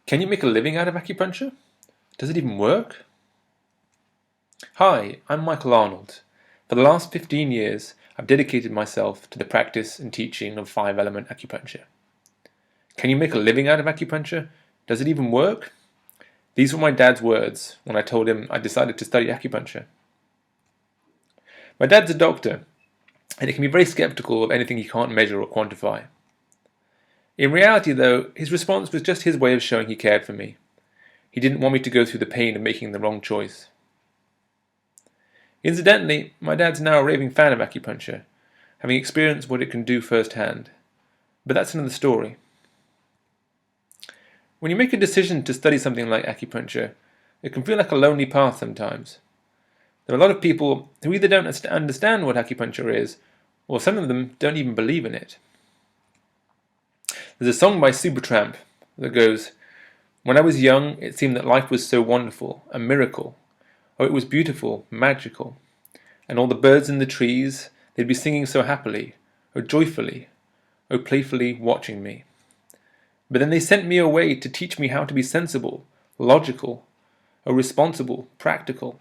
Can you make a living out of acupuncture? Does it even work? Hi, I'm Michael Arnold. For the last 15 years, I've dedicated myself to the practice and teaching of 5-element acupuncture. Can you make a living out of acupuncture? Does it even work? These were my dad's words when I told him I decided to study acupuncture. My dad's a doctor, and he can be very skeptical of anything he can't measure or quantify. In reality, though, his response was just his way of showing he cared for me. He didn't want me to go through the pain of making the wrong choice. Incidentally, my dad's now a raving fan of acupuncture, having experienced what it can do firsthand. But that's another story. When you make a decision to study something like acupuncture, it can feel like a lonely path sometimes. There are a lot of people who either don't understand what acupuncture is, or some of them don't even believe in it. There's a song by Supertramp that goes, "When I was young, it seemed that life was so wonderful, a miracle. Oh, it was beautiful, magical. And all the birds in the trees, they'd be singing so happily, oh joyfully, oh playfully watching me. But then they sent me away to teach me how to be sensible, logical, oh responsible, practical.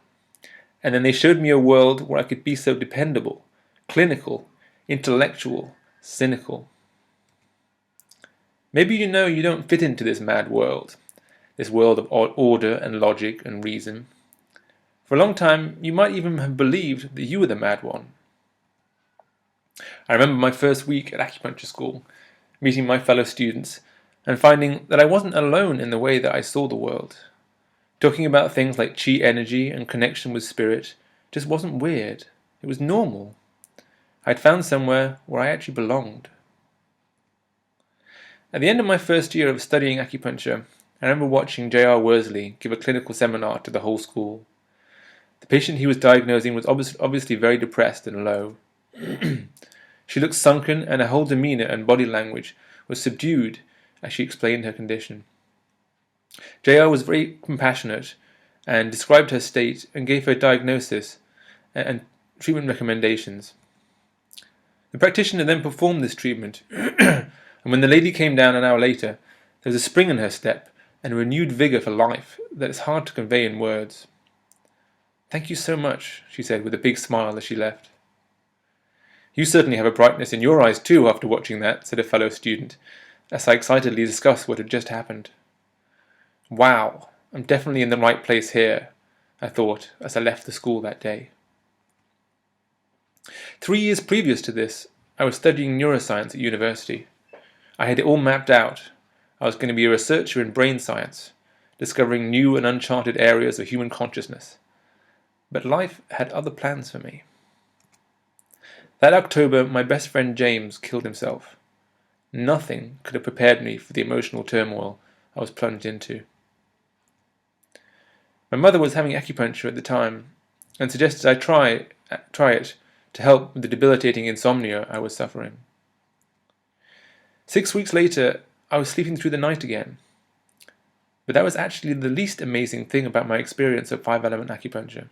And then they showed me a world where I could be so dependable, clinical, intellectual, cynical. Maybe you know you don't fit into this mad world, this world of order and logic and reason. For a long time, you might even have believed that you were the mad one. I remember my first week at acupuncture school, meeting my fellow students, and finding that I wasn't alone in the way that I saw the world. Talking about things like chi energy and connection with spirit just wasn't weird. It was normal. I'd found somewhere where I actually belonged. At the end of my first year of studying acupuncture, I remember watching J.R. Worsley give a clinical seminar to the whole school. The patient he was diagnosing was obviously very depressed and low. She looked sunken, and her whole demeanour and body language was subdued as she explained her condition. J.R. was very compassionate and described her state and gave her diagnosis and treatment recommendations. The practitioner then performed this treatment, and when the lady came down an hour later, there was a spring in her step and a renewed vigour for life that is hard to convey in words. "Thank you so much," she said with a big smile as she left. "You certainly have a brightness in your eyes too after watching that," said a fellow student, as I excitedly discussed what had just happened. "Wow, I'm definitely in the right place here," I thought as I left the school that day. 3 years previous to this, I was studying neuroscience at university. I had it all mapped out. I was going to be a researcher in brain science, discovering new and uncharted areas of human consciousness. But life had other plans for me. That October, my best friend James killed himself. Nothing could have prepared me for the emotional turmoil I was plunged into. My mother was having acupuncture at the time and suggested I try it to help with the debilitating insomnia I was suffering. 6 weeks later, I was sleeping through the night again. But that was actually the least amazing thing about my experience of 5-element acupuncture.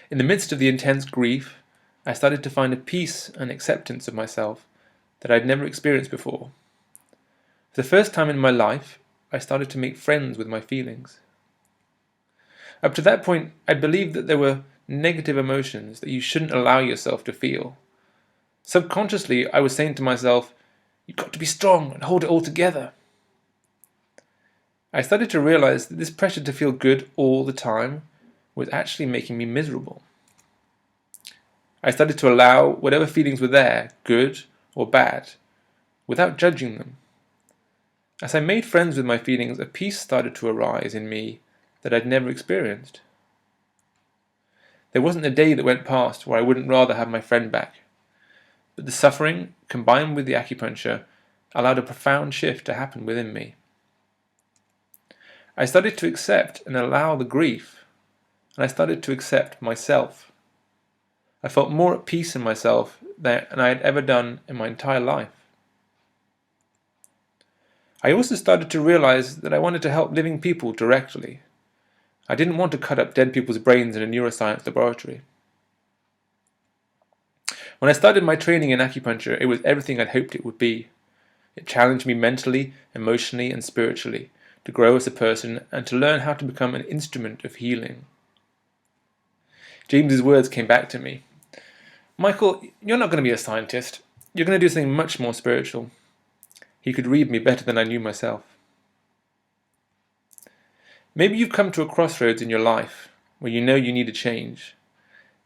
In the midst of the intense grief, I started to find a peace and acceptance of myself that I'd never experienced before. For the first time in my life, I started to make friends with my feelings. Up to that point, I'd believed that there were negative emotions that you shouldn't allow yourself to feel. Subconsciously, I was saying to myself, "You've got to be strong and hold it all together." I started to realize that this pressure to feel good all the time was actually making me miserable. I started to allow whatever feelings were there, good or bad, without judging them. As I made friends with my feelings, a peace started to arise in me that I'd never experienced. There wasn't a day that went past where I wouldn't rather have my friend back. But the suffering, combined with the acupuncture, allowed a profound shift to happen within me. I started to accept and allow the grief, and I started to accept myself. I felt more at peace in myself than I had ever done in my entire life. I also started to realize that I wanted to help living people directly. I didn't want to cut up dead people's brains in a neuroscience laboratory. When I started my training in acupuncture, it was everything I'd hoped it would be. It challenged me mentally, emotionally, and spiritually to grow as a person and to learn how to become an instrument of healing. James's words came back to me. Michael, you're not going to be a scientist. You're going to do something much more spiritual. He could read me better than I knew myself. Maybe you've come to a crossroads in your life where you know you need a change.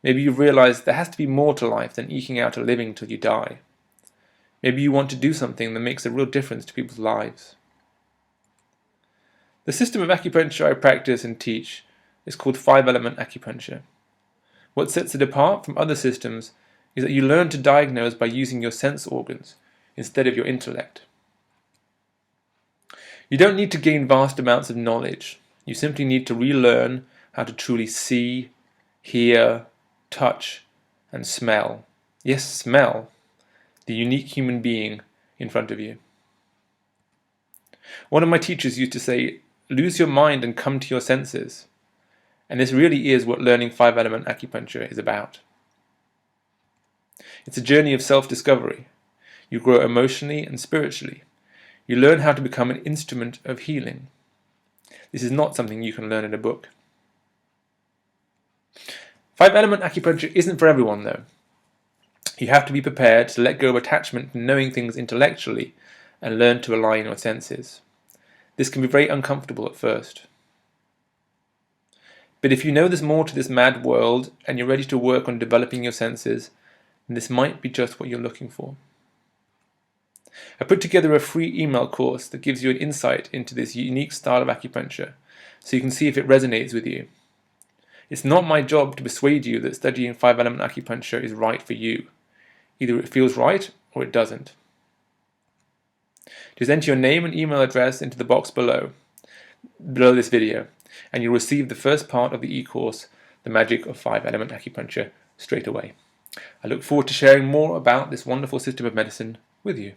Maybe you've realized there has to be more to life than eking out a living till you die. Maybe you want to do something that makes a real difference to people's lives. The system of acupuncture I practice and teach is called 5-element acupuncture. What sets it apart from other systems is that you learn to diagnose by using your sense organs instead of your intellect. You don't need to gain vast amounts of knowledge. You simply need to relearn how to truly see, hear, touch, and smell. Yes, smell the unique human being in front of you. One of my teachers used to say, lose your mind and come to your senses. And this really is what learning 5-element acupuncture is about. It's a journey of self-discovery. You grow emotionally and spiritually. You learn how to become an instrument of healing. This is not something you can learn in a book. 5-element acupuncture isn't for everyone, though. You have to be prepared to let go of attachment to knowing things intellectually and learn to align your senses. This can be very uncomfortable at first. But if you know there's more to this mad world and you're ready to work on developing your senses, then this might be just what you're looking for. I put together a free email course that gives you an insight into this unique style of acupuncture, so you can see if it resonates with you. It's not my job to persuade you that studying 5-element acupuncture is right for you. Either it feels right or it doesn't. Just enter your name and email address into the box below this video, and you'll receive the first part of the e-course, The Magic of 5-Element Acupuncture, straight away. I look forward to sharing more about this wonderful system of medicine with you.